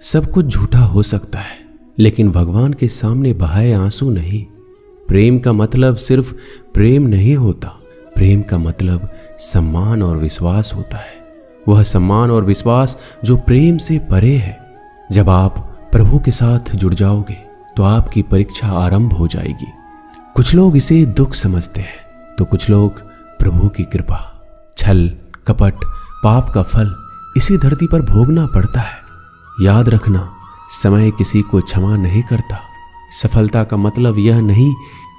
सब कुछ झूठा हो सकता है, लेकिन भगवान के सामने बहाए आंसू नहीं। प्रेम का मतलब सिर्फ प्रेम नहीं होता, प्रेम का मतलब सम्मान और विश्वास होता है। वह सम्मान और विश्वास जो प्रेम से परे है। जब आप प्रभु के साथ जुड़ जाओगे तो आपकी परीक्षा आरंभ हो जाएगी। कुछ लोग इसे दुख समझते हैं तो कुछ लोग प्रभु की कृपा। छल, कपट, पाप का फल इसी धरती पर भोगना पड़ता है। याद रखना, समय किसी को क्षमा नहीं करता। सफलता का मतलब यह नहीं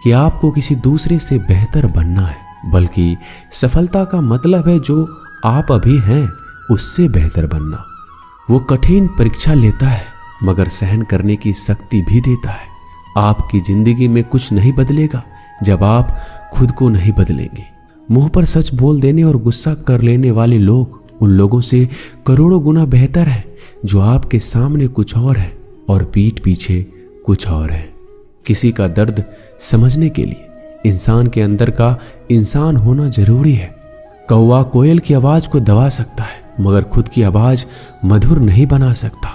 कि आपको किसी दूसरे से बेहतर बनना है, बल्कि सफलता का मतलब है जो आप अभी हैं उससे बेहतर बनना। वो कठिन परीक्षा लेता है मगर सहन करने की शक्ति भी देता है। आपकी जिंदगी में कुछ नहीं बदलेगा जब आप खुद को नहीं बदलेंगे। मुंह पर सच बोल देने और गुस्सा कर लेने वाले लोग उन लोगों से करोड़ों गुना बेहतर है जो आपके सामने कुछ और है और पीठ पीछे कुछ और है। किसी का दर्द समझने के लिए इंसान के अंदर का इंसान होना जरूरी है। कौवा कोयल की आवाज को दबा सकता है मगर खुद की आवाज मधुर नहीं बना सकता।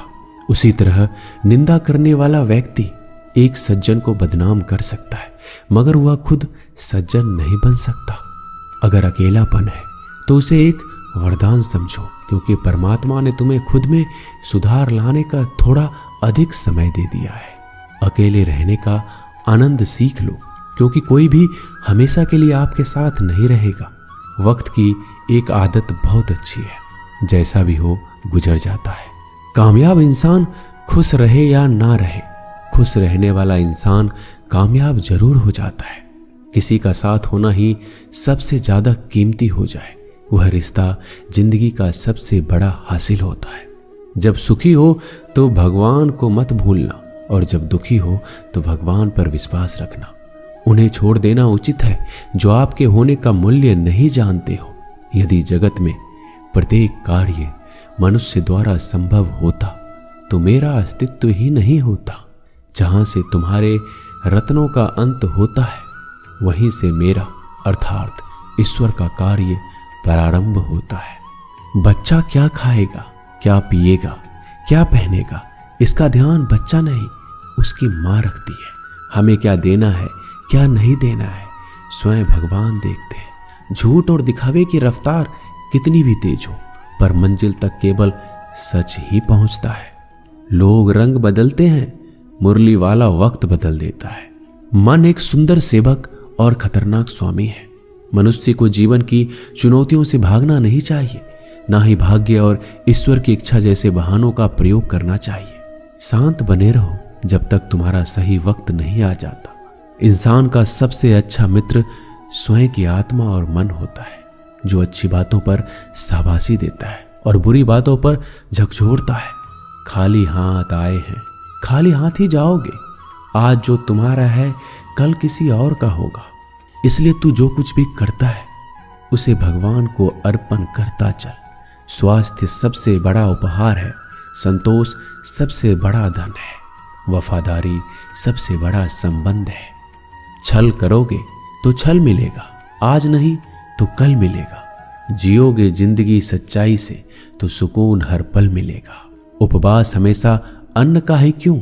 उसी तरह निंदा करने वाला व्यक्ति एक सज्जन को बदनाम कर सकता है मगर वह खुद सज्जन नहीं बन सकता। अगर अकेलापन है तो उसे एक वरदान समझो, क्योंकि परमात्मा ने तुम्हें खुद में सुधार लाने का थोड़ा अधिक समय दे दिया है। अकेले रहने का आनंद सीख लो, क्योंकि कोई भी हमेशा के लिए आपके साथ नहीं रहेगा। वक्त की एक आदत बहुत अच्छी है, जैसा भी हो गुजर जाता है। कामयाब इंसान खुश रहे या ना रहे, खुश रहने वाला इंसान कामयाब जरूर हो जाता है। किसी का साथ होना ही सबसे ज्यादा कीमती हो जाए, वह रिश्ता जिंदगी का सबसे बड़ा हासिल होता है। जब सुखी हो तो भगवान को मत भूलना, और जब दुखी हो तो भगवान पर विश्वास रखना। उन्हें छोड़ देना उचित है जो आपके होने का मूल्य नहीं जानते हो। यदि जगत में प्रत्येक कार्य मनुष्य द्वारा संभव होता तो मेरा अस्तित्व ही नहीं होता। जहां से तुम्हारे रत्नों का अंत होता है वहीं से मेरा अर्थात ईश्वर का कार्य प्रारंभ होता है। बच्चा क्या खाएगा, क्या पिएगा, क्या पहनेगा, इसका ध्यान बच्चा नहीं उसकी माँ रखती है। हमें क्या देना है, क्या नहीं देना है, स्वयं भगवान देखते हैं। झूठ और दिखावे की रफ्तार कितनी भी तेज हो, पर मंजिल तक केवल सच ही पहुंचता है। लोग रंग बदलते हैं, मुरली वाला वक्त बदल देता है। मन एक सुंदर सेवक और खतरनाक स्वामी है। मनुष्य को जीवन की चुनौतियों से भागना नहीं चाहिए, ना ही भाग्य और ईश्वर की इच्छा जैसे बहानों का प्रयोग करना चाहिए। शांत बने रहो जब तक तुम्हारा सही वक्त नहीं आ जाता। इंसान का सबसे अच्छा मित्र स्वयं की आत्मा और मन होता है, जो अच्छी बातों पर शाबाशी देता है और बुरी बातों पर झकझोरता है। खाली हाथ आए हैं, खाली हाथ ही जाओगे। आज जो तुम्हारा है कल किसी और का होगा, इसलिए तू जो कुछ भी करता है उसे भगवान को अर्पण करता चल। स्वास्थ्य सबसे बड़ा उपहार है, संतोष सबसे बड़ा धन है, वफादारी सबसे बड़ा संबंध है। छल करोगे तो छल मिलेगा, आज नहीं तो कल मिलेगा। जियोगे जिंदगी सच्चाई से तो सुकून हर पल मिलेगा। उपवास हमेशा अन्न का ही क्यों,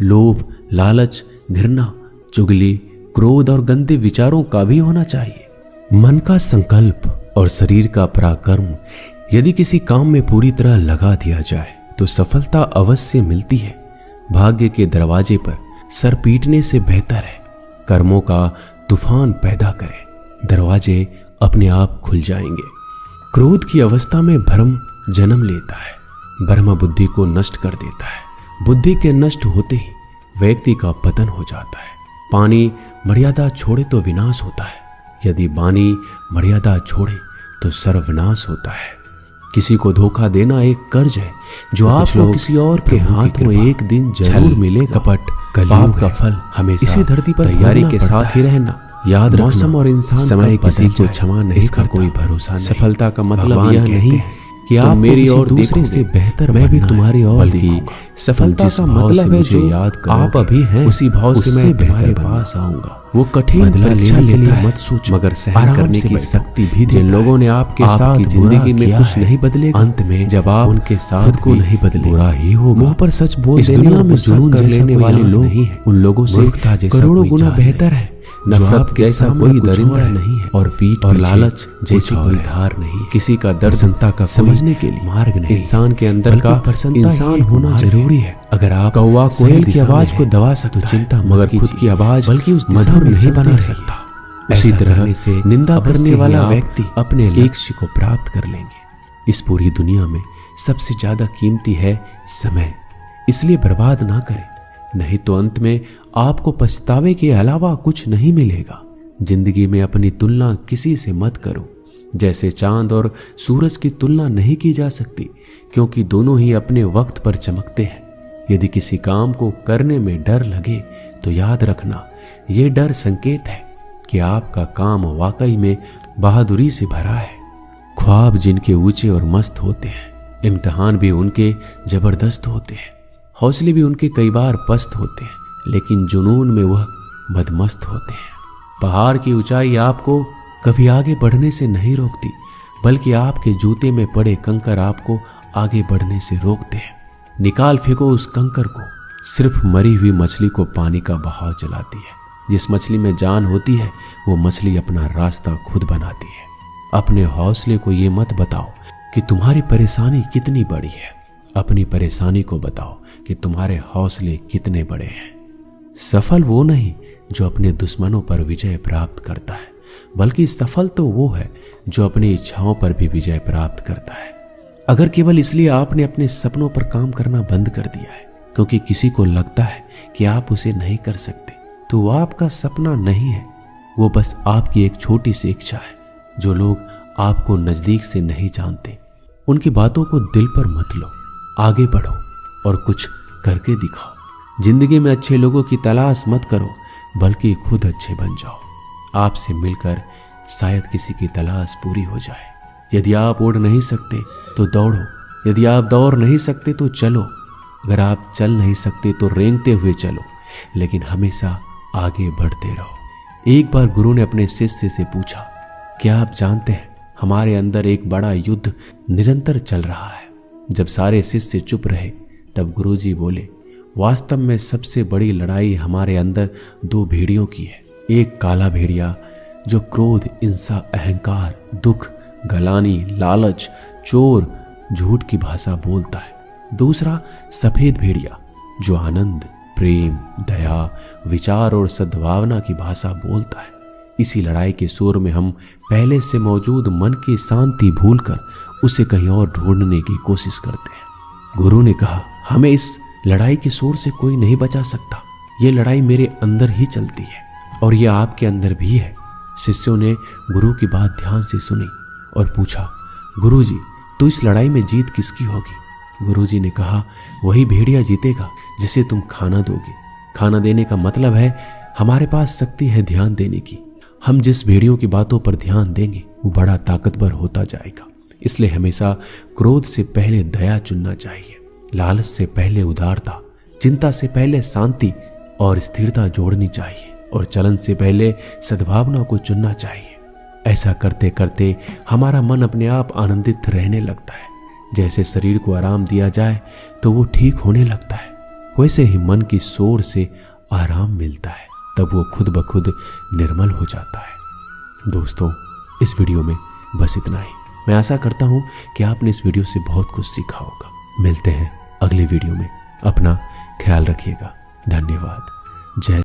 लोभ, लालच, घृणा, चुगली, क्रोध और गंदे विचारों का भी होना चाहिए। मन का संकल्प और शरीर का पराक्रम यदि किसी काम में पूरी तरह लगा दिया जाए तो सफलता अवश्य मिलती है। भाग्य के दरवाजे पर सर पीटने से बेहतर है कर्मों का तूफान पैदा करें, दरवाजे अपने आप खुल जाएंगे। क्रोध की अवस्था में भ्रम जन्म लेता है, ब्रह्म बुद्धि को नष्ट कर देता है। बुद्धि के नष्ट होते ही व्यक्ति का पतन हो जाता है। पानी मर्यादा छोड़े तो विनाश होता है, यदि वाणी मर्यादा छोड़े तो सर्वनाश होता है। किसी को धोखा देना एक कर्ज है जो आपको किसी और के हाथ में एक दिन जरूर मिलेगा। कपट, पाप का फल हमेशा इसी धरती पर तैयारी के साथ ही रहना। याद रखना, मौसम और इंसान समय किसी को क्षमा नहीं, इसका कोई भरोसा नहीं। सफलता का मतलब यह नहीं कि आप मेरी और दूसरे से बेहतर, मैं भी तुम्हारी और देखूंगा। सफलता का मतलब है जो याद आप अभी हैं उसी भाव से मैं तुम्हारे पास आऊंगा। वो कठिन परीक्षा लेने मत सोचो, मगर सहन करने की शक्ति भी। जिन लोगों ने आपके साथ जिंदगी में कुछ नहीं बदलेगा, अंत में जब आप उनके साथ को नहीं बदले, बुरा ही होगा। मुंह पर सच बोल देने, दुनिया में जुनून कर लेने वाले लोग नहीं है, उन लोगों से करोड़ों गुना बेहतर है। नफरत जैसा कोई दरिंदा नहीं है और पीठ और लालच जैसी कोई धार नहीं। किसी का दर्द जनता का समझने के लिए मार्ग नहीं। इंसान के अंदर का इंसान होना जरूरी है। अगर आप कौवा कोयल की आवाज को दबा सकते तो चिंता, मगर खुद की आवाज बल्कि उस मधुर नहीं बना सकता। उसी तरह से निंदा करने वाला व्यक्ति अपने लक्ष्य को प्राप्त कर लेंगे। इस पूरी दुनिया में सबसे ज्यादा कीमती है समय, इसलिए बर्बाद ना करें, नहीं तो अंत में आपको पछतावे के अलावा कुछ नहीं मिलेगा। जिंदगी में अपनी तुलना किसी से मत करो। जैसे चांद और सूरज की तुलना नहीं की जा सकती, क्योंकि दोनों ही अपने वक्त पर चमकते हैं। यदि किसी काम को करने में डर लगे तो याद रखना, ये डर संकेत है कि आपका काम वाकई में बहादुरी से भरा है। ख्वाब जिनके ऊंचे और मस्त होते हैं, इम्तिहान भी उनके जबरदस्त होते हैं, हौसले भी उनके कई बार पस्त होते हैं, लेकिन जुनून में वह मदमस्त होते हैं। पहाड़ की ऊंचाई आपको कभी आगे बढ़ने से नहीं रोकती, बल्कि आपके जूते में पड़े कंकर आपको आगे बढ़ने से रोकते हैं। निकाल फेंको उस कंकर को। सिर्फ मरी हुई मछली को पानी का बहाव चलाती है। जिस मछली में जान होती है वो मछली अपना रास्ता खुद बनाती है। अपने हौसले को ये मत बताओ कि तुम्हारी परेशानी कितनी बड़ी है, अपनी परेशानी को बताओ कि तुम्हारे हौसले कितने बड़े हैं। सफल वो नहीं जो अपने दुश्मनों पर विजय प्राप्त करता है, बल्कि सफल तो वो है जो अपनी इच्छाओं पर भी विजय प्राप्त करता है। अगर केवल इसलिए आपने अपने सपनों पर काम करना बंद कर दिया है क्योंकि किसी को लगता है कि आप उसे नहीं कर सकते, तो वो आपका सपना नहीं है, वो बस आपकी एक छोटी सी इच्छा है। जो लोग आपको नजदीक से नहीं जानते, उनकी बातों को दिल पर मत लो, आगे बढ़ो और कुछ करके दिखाओ। जिंदगी में अच्छे लोगों की तलाश मत करो, बल्कि खुद अच्छे बन जाओ। आपसे मिलकर शायद किसी की तलाश पूरी हो जाए। यदि आप उड़ नहीं सकते तो दौड़ो, यदि आप दौड़ नहीं सकते तो चलो, अगर आप चल नहीं सकते तो रेंगते हुए चलो, लेकिन हमेशा आगे बढ़ते रहो। एक बार गुरु ने अपने शिष्य से पूछा, क्या आप जानते हैं हमारे अंदर एक बड़ा युद्ध निरंतर चल रहा है। जब सारे शिष्य चुप रहे तब गुरुजी बोले, वास्तव में सबसे बड़ी लड़ाई हमारे अंदर दो भेड़ियों की है। एक काला भेड़िया जो क्रोध, हिंसा, अहंकार, दुख, गलानी, लालच, चोर, झूठ की भाषा बोलता है। दूसरा सफेद भेड़िया जो आनंद, प्रेम, दया, विचार और सद्भावना की भाषा बोलता है। इसी लड़ाई के शोर में हम पहले से मौजूद मन की शांति भूलकर उसे कहीं और ढूंढने की कोशिश करते हैं। गुरु ने कहा, हमें इस लड़ाई के शोर से कोई नहीं बचा सकता। ये लड़ाई मेरे अंदर ही चलती है और ये आपके अंदर भी है। शिष्यों ने गुरु की बात ध्यान से सुनी और पूछा, गुरुजी, तो इस लड़ाई में जीत किसकी होगी? गुरुजी ने कहा, वही भेड़िया जीतेगा जिसे तुम खाना दोगे। खाना देने का मतलब है हमारे पास शक्ति है ध्यान देने की। हम जिस भेड़ियों की बातों पर ध्यान देंगे वो बड़ा ताकतवर होता जाएगा। इसलिए हमेशा क्रोध से पहले दया चुनना चाहिए, लालच से पहले उदारता, चिंता से पहले शांति और स्थिरता जोड़नी चाहिए और चलन से पहले सद्भावना को चुनना चाहिए। ऐसा करते करते हमारा मन अपने आप आनंदित रहने लगता है। जैसे शरीर को आराम दिया जाए तो वो ठीक होने लगता है, वैसे ही मन की शोर से आराम मिलता है, तब वो खुद ब खुद निर्मल हो जाता है। दोस्तों, इस वीडियो में बस इतना ही। मैं आशा करता हूँ कि आपने इस वीडियो से बहुत कुछ सीखा होगा। मिलते हैं अगले वीडियो में। अपना ख्याल रखिएगा। धन्यवाद। जय